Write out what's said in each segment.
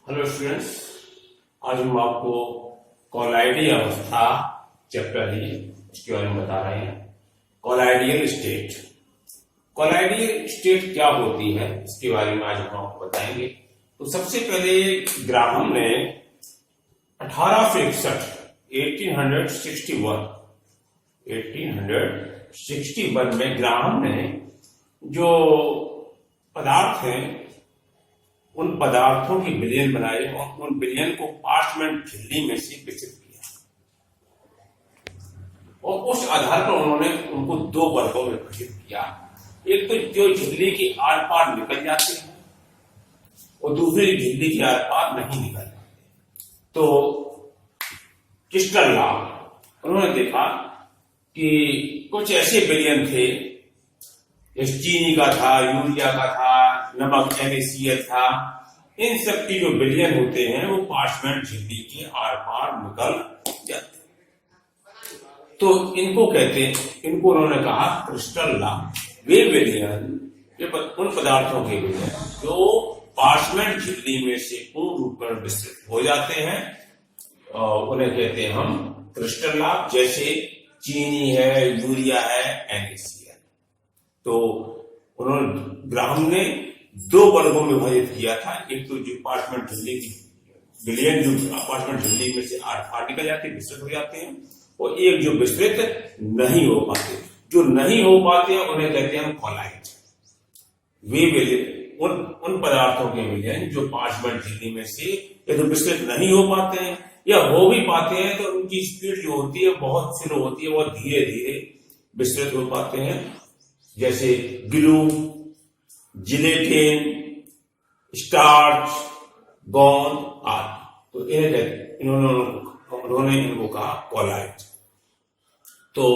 Hello students, आज हम आपको कॉलाइडी अवस्था चैप्टर ही उसके बारे में बता रहे हैं। कॉलाइडियल स्टेट, कॉलाइडियल स्टेट क्या होती है इसके बारे में आज हम आपको बताएंगे। तो सबसे पहले ग्राहम ने 1861 में ग्राहम ने जो पदार्थ हैं उन पदार्थों की विलयन बनाए और उन विलयन को पार्चमेंट झिल्ली में से विकसित किया और उस आधार पर उन्होंने उनको दो वर्गों में विभाजित किया। एक तो जो झिल्ली के आर पार निकल जाते हैं और दूसरी झिल्ली के आर पार नहीं निकल जाते। तो क्रिस्टल लॉ उन्होंने देखा कि कुछ ऐसे विलयन थे, चीनी का था, यूरिया का था, नमक NaCl था, इन सब की जो विलयन होते हैं वो पार्चमेंट झिल्ली के आर पार निकल जाते हैं। तो इनको कहते हैं, इनको उन्होंने कहा क्रिस्टल लॉ। वे विलयन उन पदार्थों के विलयन जो पार्चमेंट झिल्ली में से पूर्ण रूप में विस्तृत हो जाते हैं और उन्हें कहते हैं हम क्रिस्टल लॉ। जैसे चीनी है, यूरिया है, NaCl। तो उन्होंने ग्राहम ने दो वर्गों में विभाजित किया था। एक तो जो पार्चमेंट झिल्ली की विलयन जो पार्चमेंट झिल्ली में से आर पार निकल जाते हैं, विस्तृत हो जाते हैं, और एक जो विस्तृत नहीं हो पाते। जो नहीं हो पाते हैं उन्हें कहते हैं हम कॉलाइड। वे विलयन उन पदार्थों के विलयन जो पार्चमेंट झिल्ली में से या तो विस्तृत नहीं हो पाते हैं या हो भी पाते हैं तो उनकी स्पीड जो होती है बहुत स्लो होती है, बहुत धीरे धीरे विस्तृत हो पाते हैं। जैसे ग्लू, जिलेटिन, स्टार्च, गोंद आदि। तो उन्होंने इनको कहा कॉलाइड। तो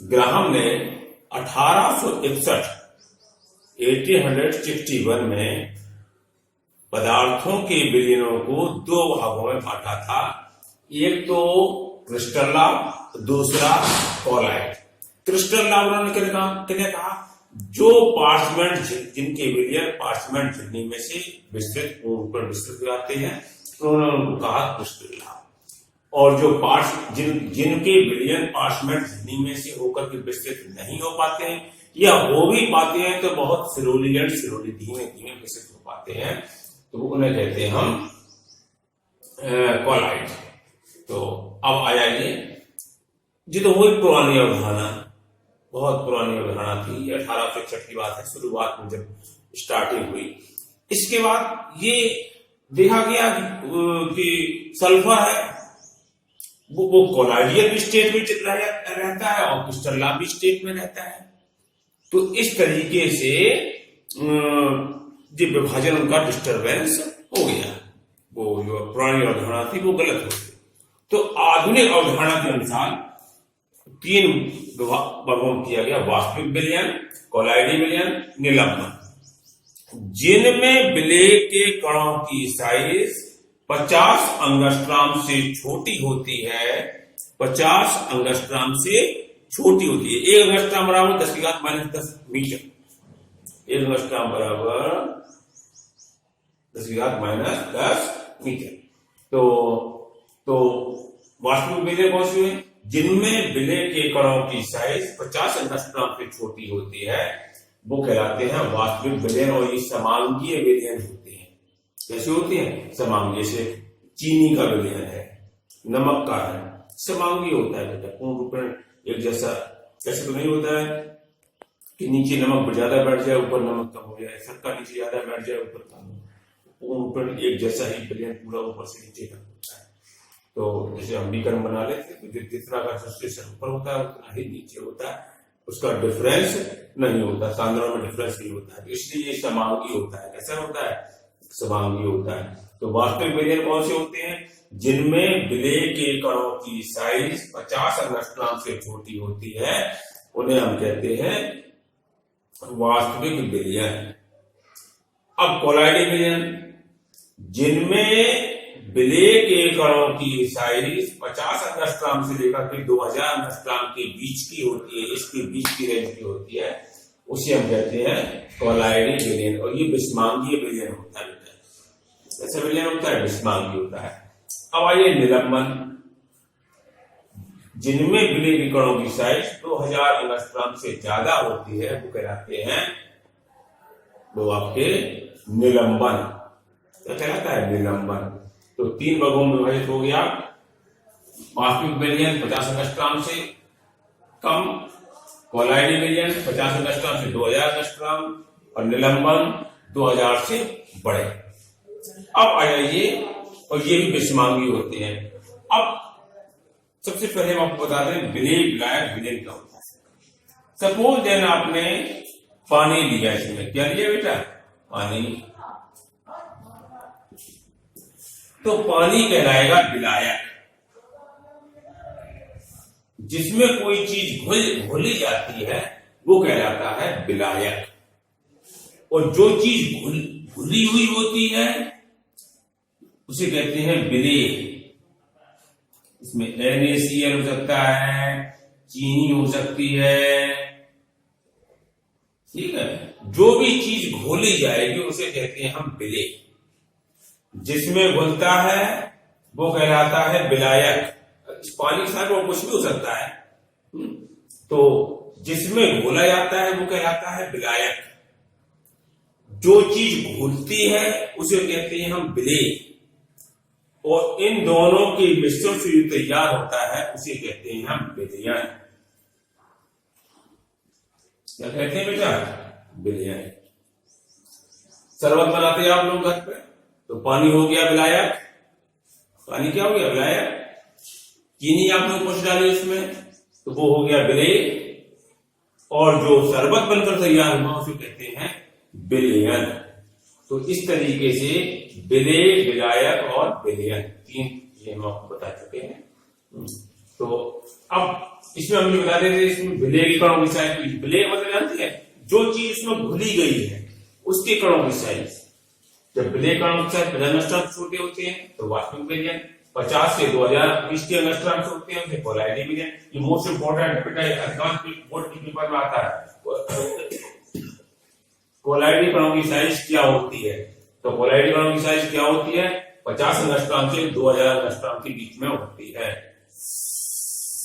ग्राहम ने 1861 में पदार्थों के विलयनों को दो भागों में बांटा था। एक तो क्रिस्टल लॉ, दूसरा कॉलाइड। क्रिस्टल लॉ उन्होंने क्या कहा, जो पार्चमेंट जिनके विलयन पार्चमेंट झिल्ली में से विस्तृत ऊपर विस्तृत हो जाते हैं उन्होंने उनको कहा क्रिस्टल लॉ। और जो जिनके विलयन पार्चमेंट झिल्ली में से होकर के विस्तृत नहीं हो पाते हैं या हो भी पाते हैं तो बहुत स्लोली धीमे धीमे विस्तृत हो पाते हैं, तो उन्हें कहते हैं हम कॉलाइड। तो अब आ जाइए, जी तो वही पुरानी अवधारणा, बहुत पुरानी अवधारणा थी। 1861 की बात है, शुरुआत में जब स्टार्टिंग हुई। इसके बाद ये देखा गया कि सल्फर है वो कॉलाइडियल स्टेट में रहता है और क्रिस्टल लॉ भी स्टेट में रहता है। तो इस तरीके से जो विभाजन उनका डिस्टर्बेंस हो गया, वो जो पुरानी अवधारणा थी वो गलत हो गई। तो आधुनिक अवधारणा के अनुसार तीन वर्गों में किया गया: वास्तविक विलयन, कॉलाइडी विलयन, निलंबन। जिनमें विलय के कणों की साइज 50 एंगस्ट्रॉम से छोटी होती है, 50 एंगस्ट्रॉम से छोटी होती है। 1 एंगस्ट्रॉम बराबर 10⁻⁻10 मीटर। 1 एंगस्ट्रॉम बराबर 10⁻⁻10 मीटर। तो वास्तविक विलय कौन सी है? जिनमें विलय के कणों की साइज 50 एंगस्ट्रॉम से छोटी होती है वो कहलाते हैं वास्तविक विलयन। और ये समांगीय विलयन होते हैं। कैसे होते हैं? समांगीय। जैसे चीनी का विलयन है, नमक का है, समांगीय होता है बेटा, पूर्ण रूप में एक जैसा। कैसे तो नहीं होता है कि नीचे नमक ज्यादा बैठ जाए ऊपर नमक कम हो जाए, सबका नीचे ज्यादा बैठ जाए ऊपर कम हो। पूर्ण रूप में एक जैसा ही विलयन पूरा ऊपर से नीचे तक होता है। तो जैसे हम बीकरम बना लेते हैं तो जितना का सब्सटेंशन ऊपर होता है उतना ही नीचे होता है, उसका डिफरेंस नहीं होता, सांद्रता में डिफरेंस नहीं होता है। इसलिए ये समांगी होता है। कैसा होता है? समांगी होता है। तो वास्तविक विलयन कौन से होते हैं? जिनमें विलय के कणों की साइज 50 एंगस्ट्रॉम से छोटी होती है उन्हें हम कहते हैं वास्तविक विलयन। अब कॉलाइडी विलयन, जिनमें विलय के कणों की साइज 50 एंगस्ट्रॉम से लेकर के 2000 एंगस्ट्रॉम के बीच की होती है, इसके बीच की रेंज की होती है, उसे हम कहते हैं कॉलाइडी विलयन। और ये विषमांगीय विलयन होता है। ऐसे विलयन होता है, विषमांगी होता है। अब आइए निलंबन, जिनमें विलय के कणों की साइज 2000 एंगस्ट्रॉम से ज्यादा होती है वो कहलाते हैं, वो आपके निलंबन। क्या कहलाता है? निलंबन। तो 3 वर्गों में विभाजित हो गया। वास्तविक विलयन 50 एंगस्ट्रॉम से कम, कोलाइडी विलयन 50 एंगस्ट्रॉम से 2000 एंगस्ट्रॉम, और निलंबन 2000 से बड़े। अब आ जाइए, और ये भी विषमांगी होते हैं। अब सबसे पहले हम आपको बता दें विलय विलायक विलयन क्या होता है। सपोज देन आपने पानी लिया, इसमें क्या लिया बेटा? पानी। तो पानी कहलाएगा विलायक। जिसमें कोई चीज घुली जाती है वो कहलाता है विलायक, और जो चीज घुली हुई होती है उसे कहते हैं विलेय। इसमें NaCl हो सकता है, चीनी हो सकती है, ठीक है। जो भी चीज घोली जाएगी उसे कहते हैं हम विलेय। जिसमें घुलता है वो कहलाता है विलायक। इस पानी के साथ वो कुछ भी हो सकता है। तो जिसमें घोला जाता है वो कहलाता है विलायक। जो चीज घुलती है उसे कहते हैं हम विलेय, और इन दोनों के मिश्रण से जो तैयार होता है उसे कहते हैं हम विलयन। क्या कहते हैं बेटा? विलयन। शरबत बनाते हैं आप लोग घर पे, तो पानी हो गया विलायक। पानी क्या हो गया? विलायक। चीनी आप लोग कुछ डाली इसमें, तो वो हो गया विलेय, और जो शरबत बनकर तैयार हुआ उसे कहते हैं विलयन। तो इस तरीके से विलेय, विलायक और विलयन, 3 ये हम आपको बता चुके हैं। तो अब इसमें हम ये बता देते हैं, इसमें विलेय के कणों की साइज, विलेय मतलब जानती है जो चीज इसमें घुली गई है उसके कणों की साइज। जब विलेय कणों की साइज 50 एंगस्ट्रॉम छोटे होते हैं तो वास्तविक विलयन, 50 से 2000 एंगस्ट्रॉम से होते हैं उसे कोलाइडी विलयन। ये मोस्ट इंपोर्टेंट अधिकांश बोर्ड के पेपर में आता है। कोलाइडी कणों की साइज क्या होती है? तो कोलाइडी कणों की साइज क्या होती है? 50 एंगस्ट्रॉम से 2000 एंगस्ट्रॉम के बीच में होती है।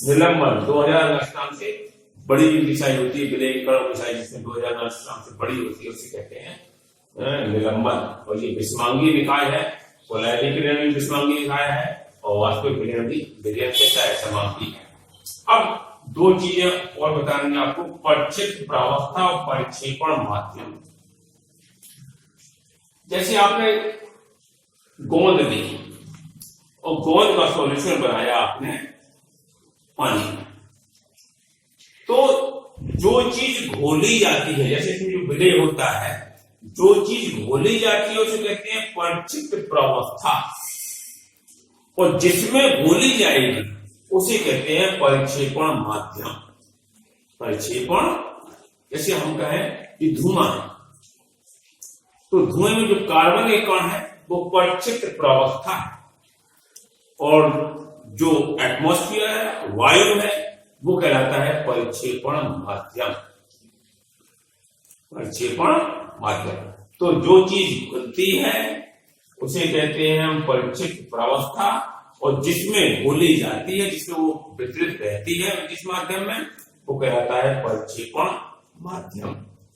निलंबन 2000 एंगस्ट्रॉम से बड़ी की साइज होती है। विलेय कणों की साइज जिसमें 2000 एंगस्ट्रॉम से बड़ी होती है उसे कहते हैं निलंबन। और ये विषमांगी निकाय है, कोलाइडी विलयन भी विषमांगी निकाय है, और वास्तविक विलयन भी विलयन कैसा है? समांगी है। अब 2 चीजें और बतानी आपको, परिक्षेप्य प्रावस्था और परिक्षेपण माध्यम। जैसे आपने गोंद ली और गोंद का सॉल्यूशन बनाया आपने पानी में, तो जो चीज घोली जाती है, जैसे इसमें जो विलेय होता है, जो चीज घोली जाती है उसे कहते हैं परिक्षिप्त प्रावस्था, और जिसमें घोली जाएगी उसे कहते हैं परिक्षेपण माध्यम। परिक्षेपण, जैसे हम कहें कि धुआं है, तो धुएं में जो कार्बन के कण है वो परिक्षिप्त प्रावस्था है, और जो एटमॉस्फेयर है, वायु है, वो कहलाता है परिक्षेपण माध्यम। परिक्षेपण माध्यम। तो जो चीज घुलती है उसे कहते हैं हम परिक्षिप्त प्रावस्था, और जिसमें घोली जाती है, जिसमें वो वितरित रहती है जिस माध्यम में, वो कहलाता है परिक्षेपण माध्यम।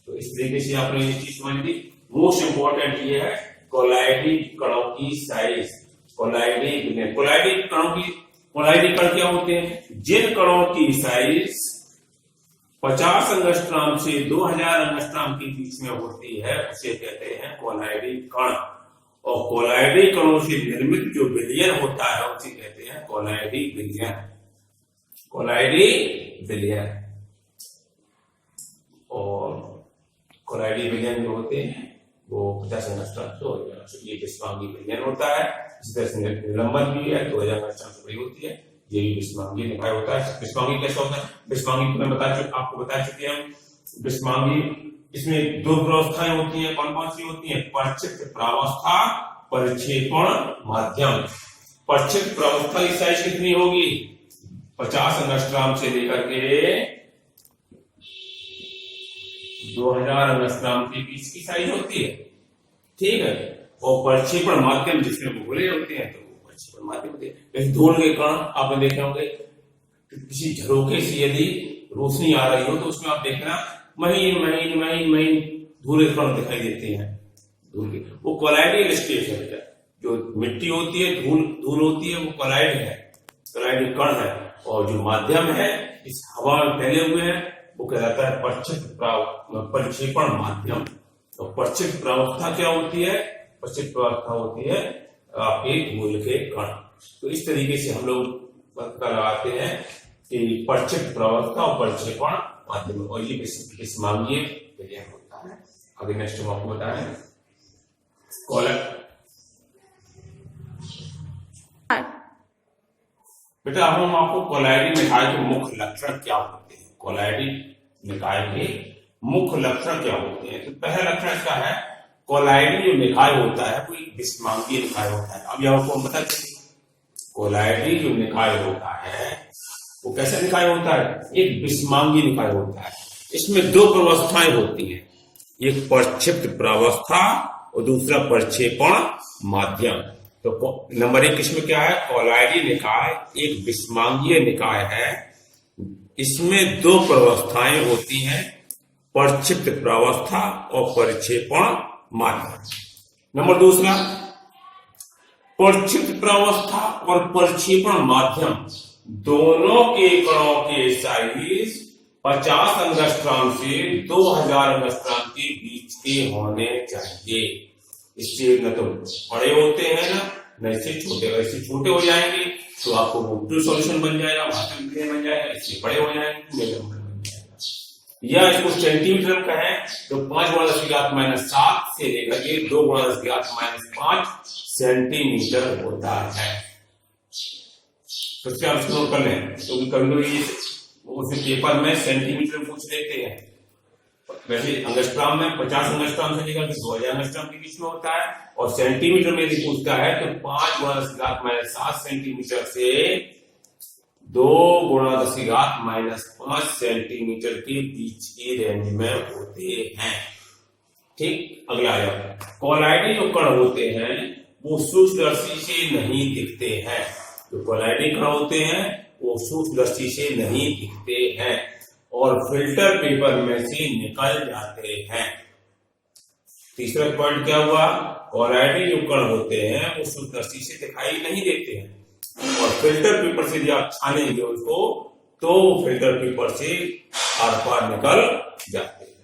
तो इस तरीके से आपने ये चीज समझ ली। मोस्ट इंपोर्टेंट ये है कोलाइडी कणों की साइज। कोलाइडी विलयन, कोलाइडी कणों की, कोलाइडी कण क्या होते हैं? जिन कणों की साइज 50 एंगस्ट्रॉम से 2000 एंगस्ट्रॉम के बीच में होती है उसे कहते हैं कोलाइडी कण, और कोलाइडी कणों से निर्मित जो विलयन होता है उसे कहते हैं कोलाइडी विलयन। कोलाइडी विलयन। और कोलाइडी विलयन जो होते हैं वो 50 एंगस्ट्रॉम से 2000 से, ये विषमांगी विलयन होता है। इसी तरह से निलंबन भी है, 2000 एंगस्ट्रॉम से बड़ी होती है, ये भी विषमांगी निकाय होता है। विषमांगी कैसा होता है? विषमांगी मैं आपको बता चुके हैं। विषमांगी, इसमें 2 प्रावस्थाएं होती हैं। कौन कौन सी होती हैं? परिक्षिप्त प्रावस्था, परिक्षेपण माध्यम। परिक्षिप्त प्रावस्था की साइज कितनी होगी? 50 एंगस्ट्रॉम से लेकर के 2000 एंगस्ट्रॉम के बीच की साइज होती है, ठीक है। और प्रक्षेपण माध्यम जिसमें गोले होते हैं तो वो प्रक्षेपण माध्यम होते हैं। जैसे धूल के कण आपने देखे होंगे, किसी झरोखे से यदि रोशनी आ रही हो तो उसमें आप देखना महीन महीन महीन महीन धूल के कण दिखाई देते हैं। धूल के वो कोलाइडल स्टेज है। जो मिट्टी होती है, धूल होती है, वो कोलाइड है, कोलाइड कण है। और जो माध्यम है इस हवा में फैले हुए हैं वो कहलाता है प्रक्षेपण माध्यम। तो प्रक्षेप प्रावस्था क्या होती है? प्रक्षेप प्रावस्था होती है आपके धूल के कण। तो इस तरीके से हम लोग पता लगाते हैं कि प्रक्षेप प्रावस्था और प्रक्षेपण माध्यम, और ये विस्मांगीय विलयन होता है। आगे नेक्स्ट हम आपको बताएं बेटा, हम आपको कोलाइडी निकाय के मुख्य लक्षण क्या होते हैं। कोलाइडी निकाय के मुख्य लक्षण क्या होते हैं? तो पहला लक्षण इसका है, कोलाइडी जो निकाय होता है वो एक विस्मांगीय निकाय होता है। अब यह आपको बता दें, कोलाइडी जो निकाय होता है वो कैसा निकाय होता है? एक विस्मांगीय निकाय होता है। इसमें दो प्रावस्थाएं होती हैं, एक प्रक्षिप्त प्रावस्था और दूसरा प्रक्षेपण माध्यम। तो नंबर 1 इसमें क्या है? कोलाइडी निकाय एक विस्मांगीय निकाय है। इसमें दो प्रावस्थाएं होती हैं, प्रक्षिप्त प्रावस्था और प्रक्षेपण माध्यम। नंबर दूसरा, प्रक्षिप्त प्रावस्था और प्रक्षेपण माध्यम दोनों के कणों के साइज 50 एंगस्ट्रॉम से 2000 एंगस्ट्रॉम के बीच के होने चाहिए। इससे न तो बड़े होते हैं ना इससे छोटे। अगर इससे छोटे हो जाएंगे तो आपको मोटिव सॉल्यूशन बन जाएगा, वास्तविक विलयन बन जाएगा। इससे बड़े हो जाएंगे तो मेजरमेंट बन जाएगा। या इसको सेंटीमीटर में कहें तो 5 × 10⁻⁷ से लेकर के 2 × 10⁻5 सेंटीमीटर होता है। तो क्या आप नोट कर लें, क्योंकि कभी उसे पेपर में सेंटीमीटर पूछ लेते हैं। वैसे अंगस्ट्रॉम में 50 एंगस्ट्रॉम से लेकर 2000 एंगस्ट्रॉम के बीच में होता है, और सेंटीमीटर में यदि पूछता है तो 5 × 10⁻7 सेंटीमीटर से 2 × 10⁻5 सेंटीमीटर के बीच की रेंज में होते हैं। ठीक, अगला आ जाओ। कोलाइडी जो कण होते हैं वो सूक्ष्मदर्शी से नहीं दिखते हैं। जो कोलाइडी कण होते हैं वो सूक्ष्मदर्शी से नहीं दिखते हैं और फिल्टर पेपर में से निकल जाते हैं। तीसरा पॉइंट क्या हुआ? कोलाइडी जो कण होते हैं वो सूक्ष्मदर्शी से दिखाई नहीं देते हैं, और फिल्टर पेपर से यदि आप छानेंगे उसको तो फिल्टर पेपर से आर पार निकल जाते हैं।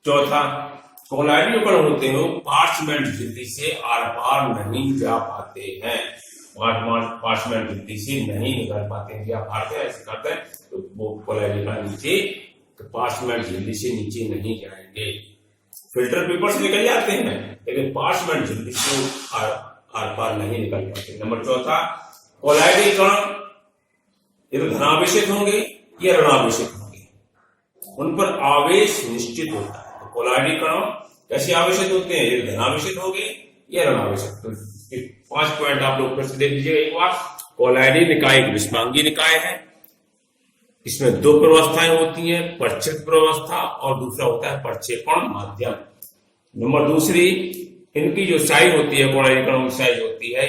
चौथा, कोलाइडी जो कण होते हैं वो पार्चमेंट झिल्ली से आर पार नहीं जा पाते हैं। पार्चमेंट झिल्ली से नहीं निकल पाते हैं। आप हारते हैं ऐसे करते हैं तो वो कोलाइडी कण नीचे पार्चमेंट झिल्ली से नीचे नहीं जाएंगे। फिल्टर पेपर से निकल जाते हैं लेकिन पार्चमेंट झिल्ली से आर पार नहीं निकल पाते। नंबर चौथा, कोलाइडी कण ये तो धनावेशित होंगे या ऋणावेशित होंगे, उन पर आवेश निश्चित होता है। तो कोलाइडी कण कैसे आवेशित होते हैं? ये धनावेशित होंगे या ऋणावेशित। तो 5 पॉइंट आप लोग फिर से देख लीजिए एक बार। कोलाइडी निकाय एक विस्मांगीय निकाय है। इसमें दो प्रावस्थाएं होती हैं, प्रक्षिप्त प्रावस्था और दूसरा होता है प्रक्षेपण माध्यम। नंबर दूसरी, इनकी जो साइज होती है, कोलाइडी कणों की साइज होती है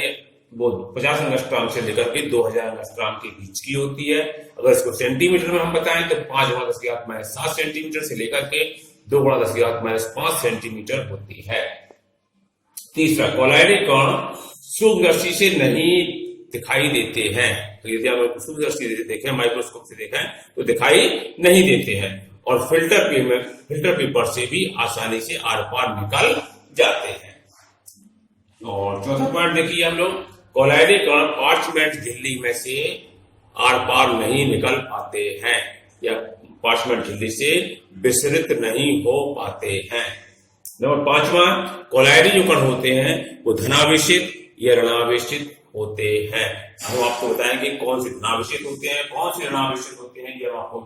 वो 50 एंगस्ट्रॉम से लेकर के 2000 एंगस्ट्रॉम के बीच की होती है। अगर इसको सेंटीमीटर में हम बताएं तो 5 × 10⁻7 सेंटीमीटर से लेकर के 2 × 10⁻5 सेंटीमीटर होती है। तीसरा, कोलाइडी कण सूक्ष्मदर्शी से नहीं दिखाई देते हैं। तो यदि आप सूक्ष्मदर्शी से देखें, माइक्रोस्कोप से देखें तो दिखाई नहीं देते हैं, और फिल्टर पेपर से भी आसानी से आर पार निकल जाते हैं। और चौथा पॉइंट देखिए हम लोग, कोलाइडी कण पार्चमेंट झिल्ली में से आर पार नहीं निकल पाते हैं या पार्चमेंट झिल्ली से विसरित नहीं हो पाते हैं। नंबर 5वां, कोलाइडी जो कण होते हैं वो धनावेशित या ऋणावेशित होते हैं। हम आपको बताएंगे कौन से धनावेशित होते हैं, कौन से ऋणावेशित होते हैं, ये हम आपको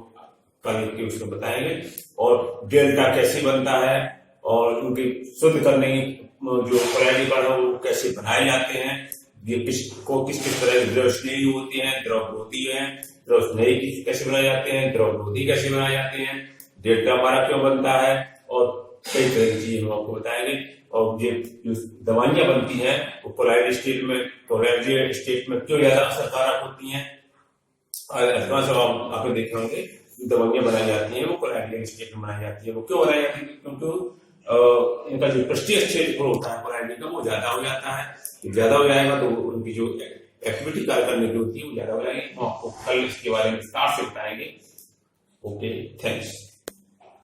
कल के उसमें बताएंगे। और डेल्टा कैसे बनता है और उनकी शुद्ध करने की जो कोलाइडी कण है वो कैसे बनाए जाते हैं, ये किस तरह द्रव स्नेही होते हैं, द्रव विरोधी है, द्रव स्नेही कैसे बनाए जाते हैं, द्रव विरोधी कैसे बनाए जाते हैं, डेल्टा हमारा क्यों बनता है, और कई तरह की चीजें हम आपको बताएंगे। और ये जो दवाइयां बनती हैं वो कोलॉइड स्टेट में क्यों ज्यादा असरकारक होती हैं। अधिकांश सब आपने देखे होंगे दवाइयां बनाई जाती हैं वो कोलॉइड स्टेट में बनाई जाती है। वो क्यों बनाई जाती है? क्योंकि इनका जो पृष्ठीय क्षेत्र होता है कोलॉइड का वो ज्यादा हो जाता है। ज्यादा हो जाएगा तो उनकी जो एक्टिविटी कार्य करने की होती है वो ज्यादा हो जाएगी। हम आपको कल इसके बारे में विस्तार से बताएंगे। Okay, thanks.